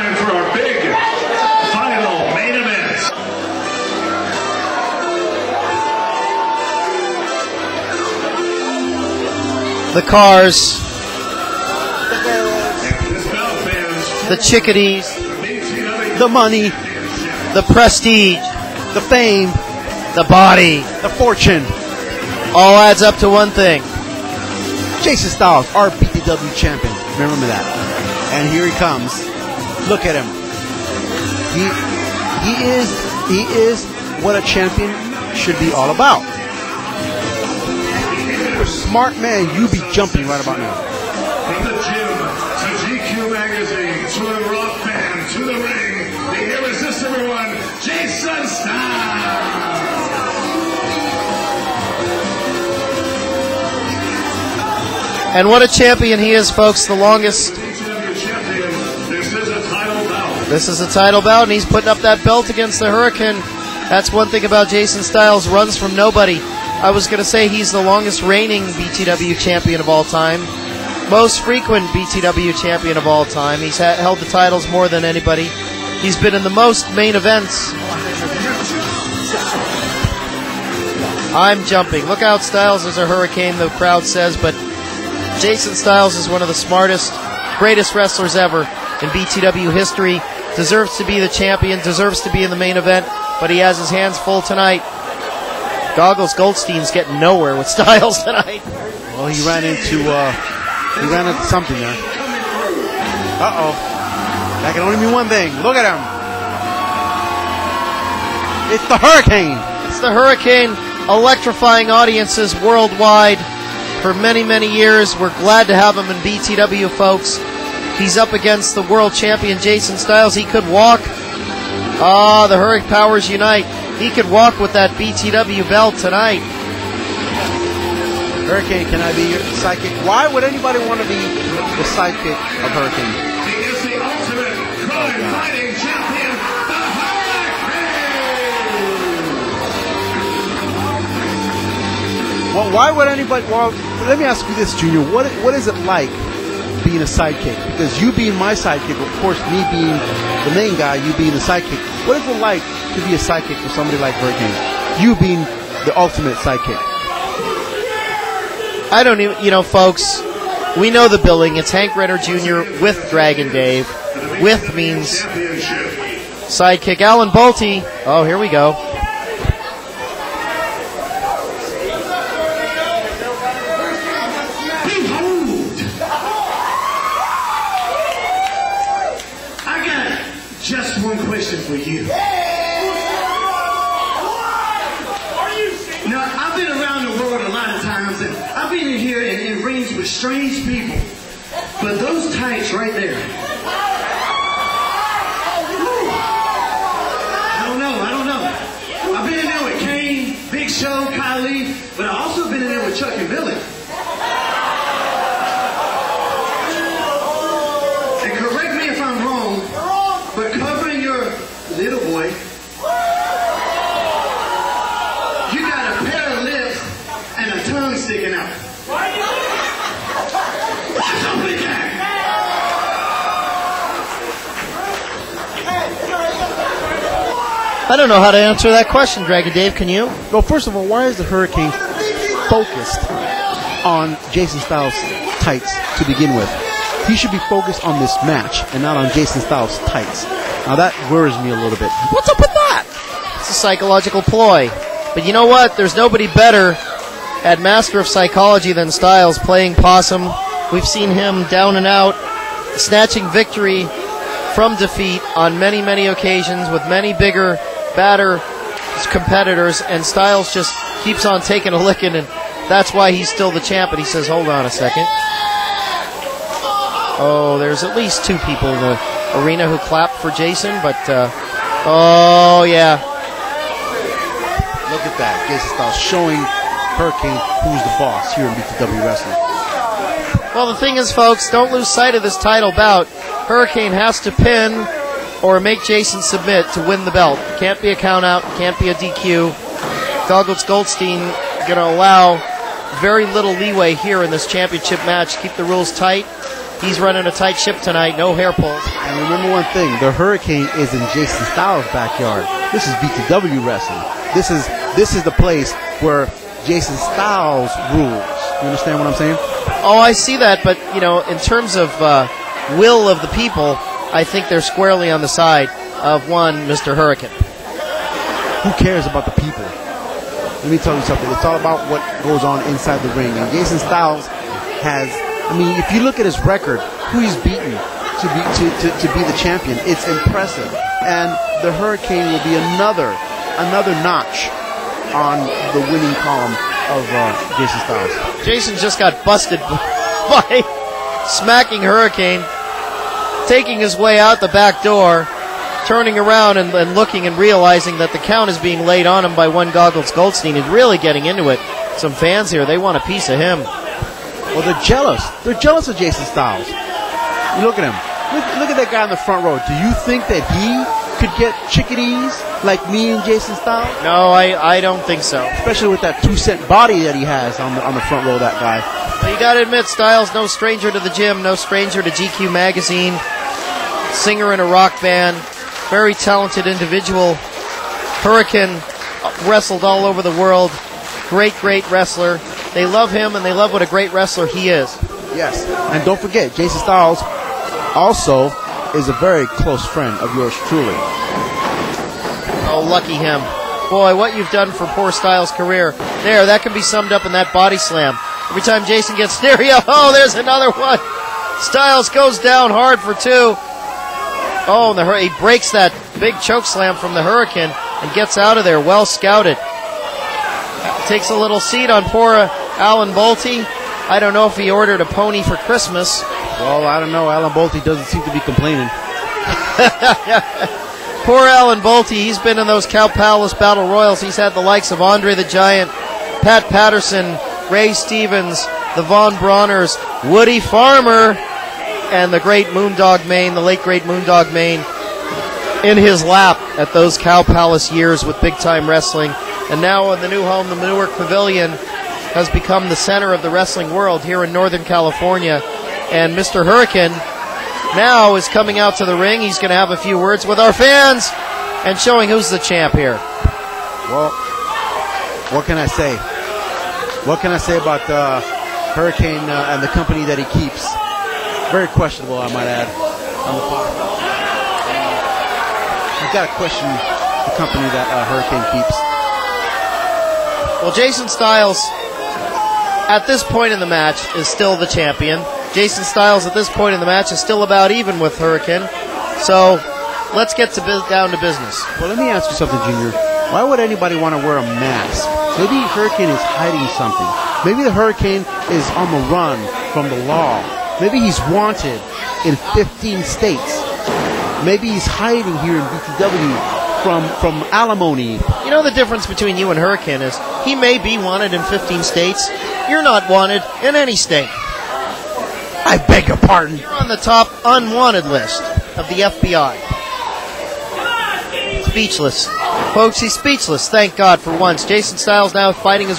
time for our big final main event. The cars, the chickadees, The money, the prestige, the fame, the body, the fortune. all adds up to one thing. Jason Styles, our BTW champion. Remember that. And here he comes. Look at him. He is what a champion should be all about. You're a smart man, you be jumping right about now. From the gym to GQ magazine to the Raw fan to the ring, the irresistible one, Jason Styles. And what a champion he is, folks. The longest. This is a title bout. This is a title bout, and he's putting up that belt against the Hurricane. That's one thing about Jason Styles, runs from nobody. I was going to say he's the longest reigning BTW champion of all time. Most frequent BTW champion of all time. He's held the titles more than anybody. He's been in the most main events. I'm jumping. Look out, Styles is a Hurricane, the crowd says, but Jason Styles is one of the smartest, greatest wrestlers ever in BTW history. Deserves to be the champion, deserves to be in the main event, but he has his hands full tonight. Goldstein's getting nowhere with Styles tonight. Well, he ran into something there. Uh-oh. That can only mean one thing. Look at him. It's the Hurricane. It's the Hurricane, electrifying audiences worldwide for many, many years. We're glad to have him in BTW, folks. He's up against the world champion Jason Styles. He could walk. The Hurricane powers unite. He could walk with that BTW belt tonight. Hurricane, can I be your sidekick? Why would anybody want to be the sidekick of Hurricane? He is the ultimate crime-fighting champion, the Hurricane! Well, why would anybody... Well, let me ask you this, Junior. What is it like being a sidekick? Because you being my sidekick, of course, me being the main guy, you being the sidekick. What is it like to be a sidekick for somebody like Hurricane? You being the ultimate sidekick. I don't even, folks, we know the billing. It's Hank Redder Jr. with Dragon Dave. With means sidekick. Alan Bolte. Oh, here we go. I got just one question for you. Now, I've been around the world a lot of times, and I've been in here in rings with strange people. But those tights right there, I don't know. I've been in there with Kane, Big Show, Kylie, but I've also been in there with Chuck and Billy. And correct me if I'm wrong, but covering your little boy, you got a pair of lips and a tongue sticking out. What's up with that? I don't know how to answer that question, Dragon Dave. Can you? Well, first of all, why is the Hurricane focused on Jason Styles' tights to begin with? He should be focused on this match and not on Jason Styles' tights. Now that worries me a little bit. What's up with that? It's a psychological ploy. But you know what? There's nobody better at Master of Psychology than Styles, playing possum. We've seen him down and out, snatching victory from defeat on many, many occasions with many bigger, badder competitors, and Styles just keeps on taking a licking, and that's why he's still the champ. And he says, hold on a second. Oh, there's at least two people in the arena who clapped for Jason, but, oh, yeah. Look at that. Jason Styles showing Hurricane who's the boss here in BTW Wrestling. Well, the thing is, folks, don't lose sight of this title bout. Hurricane has to pin or make Jason submit to win the belt. It can't be a count out, can't be a DQ. Goldstein going to allow very little leeway here in this championship match. Keep the rules tight. he's running a tight ship tonight. No hair pulls. And remember one thing: the Hurricane is in Jason Styles' backyard. This is BTW wrestling. This is the place where Jason Styles rules. You understand what I'm saying? Oh, I see that, but in terms of will of the people, I think they're squarely on the side of one Mr. Hurricane. Who cares about the people? Let me tell you something. It's all about what goes on inside the ring. And Jason Styles has, if you look at his record, who he's beaten to be the champion, it's impressive. And the Hurricane will be another notch on the winning column of Jason Styles. Jason just got busted by smacking Hurricane, taking his way out the back door, turning around and looking and realizing that the count is being laid on him by one Goggles Goldstein and really getting into it. Some fans here, they want a piece of him. Well, they're jealous. They're jealous of Jason Styles. You look at him. Look at that guy in the front row. Do you think that he could get chickadees like me and Jason Styles? No, I don't think so. Especially with that 2-cent body that he has on the front row, that guy. Well, you got to admit, Styles, no stranger to the gym, no stranger to GQ magazine, singer in a rock band, very talented individual. Hurricane wrestled all over the world. Great wrestler. They love him, and they love what a great wrestler he is. Yes, and don't forget, Jason Styles also is a very close friend of yours truly. Oh, lucky him. Boy, what you've done for poor Styles' career. There, that can be summed up in that body slam. Every time Jason gets near you, oh, there's another one. Styles goes down hard for two. Oh, and he breaks that big choke slam from the Hurricane and gets out of there. Well scouted. Takes a little seat on poor Alan Bolte. I don't know if he ordered a pony for Christmas. Well, I don't know. Alan Bolte doesn't seem to be complaining. Poor Alan Bolte. He's been in those Cow Palace Battle Royals. He's had the likes of Andre the Giant, Pat Patterson, Ray Stevens, the Von Brauners, Woody Farmer, and the great Moondog Mayne, the late great Moondog Mayne, in his lap at those Cow Palace years with big-time wrestling. And now in the new home, the Newark Pavilion has become the center of the wrestling world here in Northern California. And Mr. Hurricane now is coming out to the ring. He's going to have a few words with our fans and showing who's the champ here. Well, what can I say? What can I say about Hurricane and the company that he keeps? Very questionable, I might add. You've got to question the company that Hurricane keeps. Well, Jason Styles, at this point in the match, is still the champion. Jason Styles, at this point in the match, is still about even with Hurricane. So, let's get down to business. Well, let me ask you something, Junior. Why would anybody want to wear a mask? Maybe Hurricane is hiding something. Maybe the Hurricane is on the run from the law. Maybe he's wanted in 15 states. Maybe he's hiding here in BTW from alimony. You know the difference between you and Hurricane is he may be wanted in 15 states. You're not wanted in any state. I beg your pardon. You're on the top unwanted list of the FBI. Speechless. Folks, he's speechless. Thank God for once. Jason Styles now fighting his way.